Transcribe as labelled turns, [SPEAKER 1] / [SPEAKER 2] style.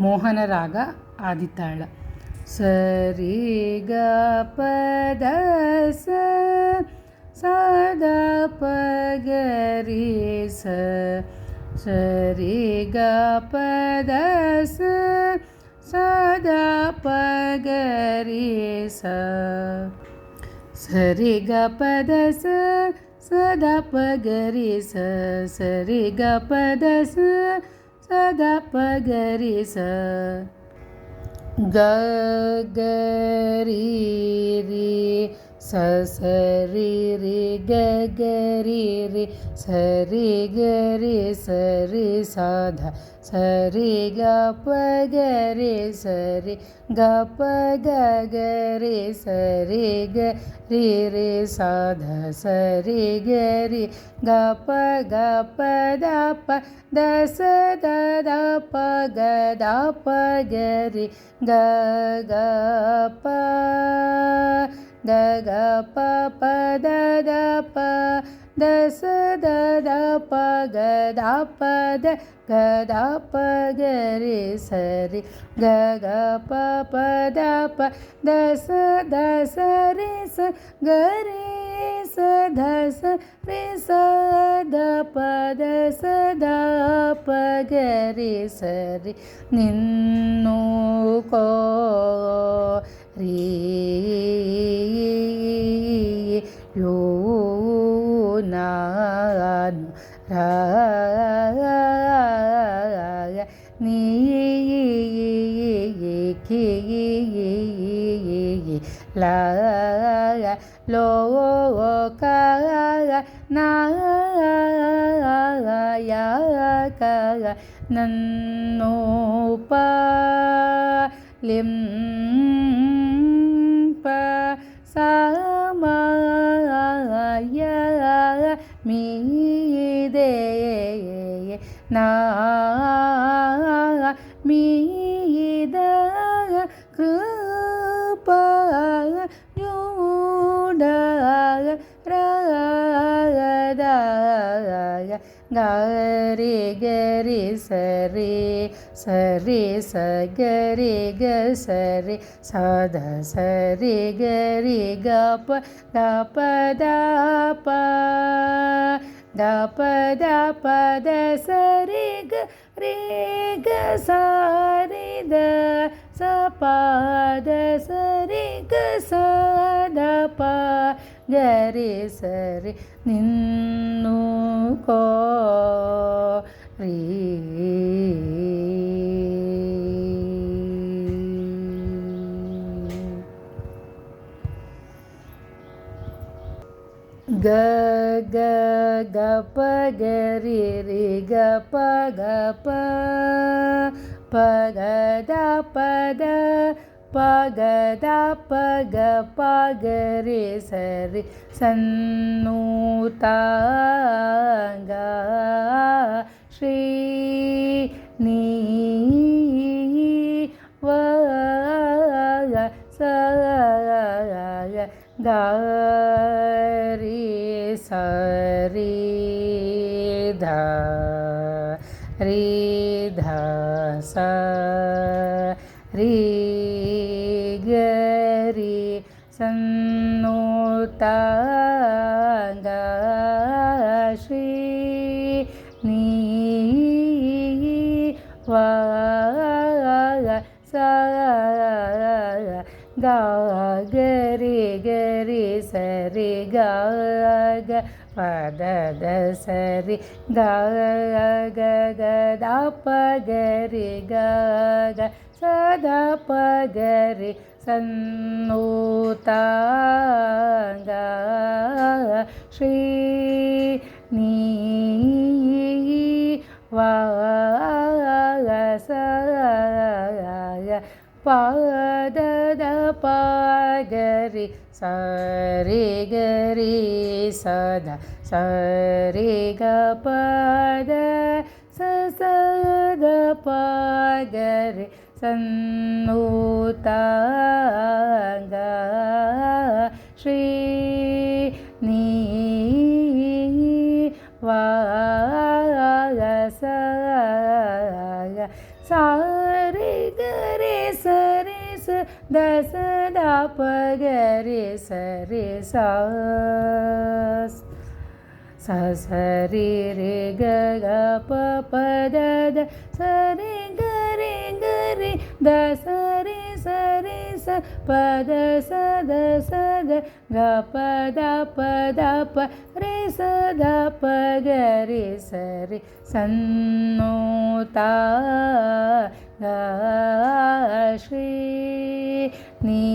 [SPEAKER 1] ಮೋಹನರಾಗ ಆದಿತಾಳ. ಸರಿ ಗ ಪದ ಸ ಸದ ಪ ಗರಿ ಸ ಸರಿ ಗ ಪದ ಸ ಸದ ಪ ಗರಿ ಸ ಸರಿ ಗ ಪದ ಸ ಸದ ಪ ಗರಿ ಸ ಸರಿ ಗ ಪದ ಸ ಸದ ಪ ಗರಿ ಸ ಗ ಗರಿ ರಿ ಸ ಸರಿ ರಿ ಗ ಗರಿ ರಿ ಸರಿ ಗರಿ ಸರಿ ಸಾಧ ಸರಿ ಗ ಪ ಗರಿ ಸರಿ ಗ ಪ ಗ ಗರಿ ಸರಿ ಗ ರಿ ರಿ ಸಾಧ ಸರಿ ಗರಿ ಗ ಪ ಗ ಪ ದ ಪ ದ ಸ ದ ದ ಪ ಗ ದ ಪ ಗರಿ ಗ ಗ ಪ ಗ ಗ ಪ ಪ ದ ದ ಪ ದ ಸ ದ ದ ಪ ಗ ದ ಪ ದ ಗ ದ ಪ ಗರಿ ಸರಿ ಗ ಗ ಪ ಪ ದ ಪ ದ ಸ ದ ಸ ರಿ ಸ ಗರಿ ಸ ಧ ಸ ರಿ ಸ ದ ಪ ದ ಸ ದ ಪ ಗರಿ ಸರಿ ನಿನ್ನು ಕೋ ರಿ ಯೋ ನಾನು ರಾಗ ನೀ ಕಿ ಲಾಗ ಲೋ ಕಾಗ ನಾಯ ಕಾಗ ನನ್ನೋ ಪ ಲಿಂ ಪ ಸಮಯ ಮೀದೆ ನಾ ಮೀದ ಕೃಪ ಜೂಡ ರಾಗದ ಗರಿ ಗರಿ ಸರಿ ಸರಿ ಸ ಗರಿ ಗ ಸರಿ ಸದ ಸರಿ ಗರಿ ಗ ಪ ಗ ಪ ದ ಪ ಗ ಪ ದ ಪ ದ ಸರಿ ಗ ರಿ ಗ ಸರಿ ದ ಸ ಪ ದ ಸರಿ ಗ ಸ ದ ಪ ಗರಿ ಸರಿ ನಿನ್ನು ಕೋ ರಿ ಗ ಗ ಗ ಪ ಗರಿ ರಿ ಗ ಪ ಗ ಪ ಪ ಗ ದ ಪ ದ ಪ ಗ ದ ಪ ಗ ಪ ಗರಿ ಸರಿ ಸನ್ನೂತ ಗ ಶ್ರೀ ನೀ ವ ಸ ಗ ರಿ ಸರಿ ಧ ರಿ ಧ ಸ ರಿ ಗರಿ ಸನ್ನೂತ ಗ ಶ್ರೀ ನೀ ವ ಸ ಗ ಗರಿ ಗರಿ ಸರಿ ಗ ಗ ಪದ ದ ಸರಿ ಗ ಗ ಗ ದ ಪ ಗರಿ ಗ ಗ ಸ ದ ಪ ಗರಿ ಸನ್ನೂತ ಗ ಶ್ರೀ ನೀ ವ ಸ ಪದ ದ ಪ ಗರಿ ಸರಿ ಗರಿ ಸದ ಸರಿ ಗ ಪದ ಸ ಸದ ಪ ಗರಿ ಸನ್ನೂತ ಗ ಶ್ರೀ ನೀ ವ ಸ ಸ re ga re sa re sa da pa ga re sa sa sa re re ga ga pa pa da sa re ga da sa re sa pa da sa ga pa da pa re sa da pa ga re sa re sannota ga shri ni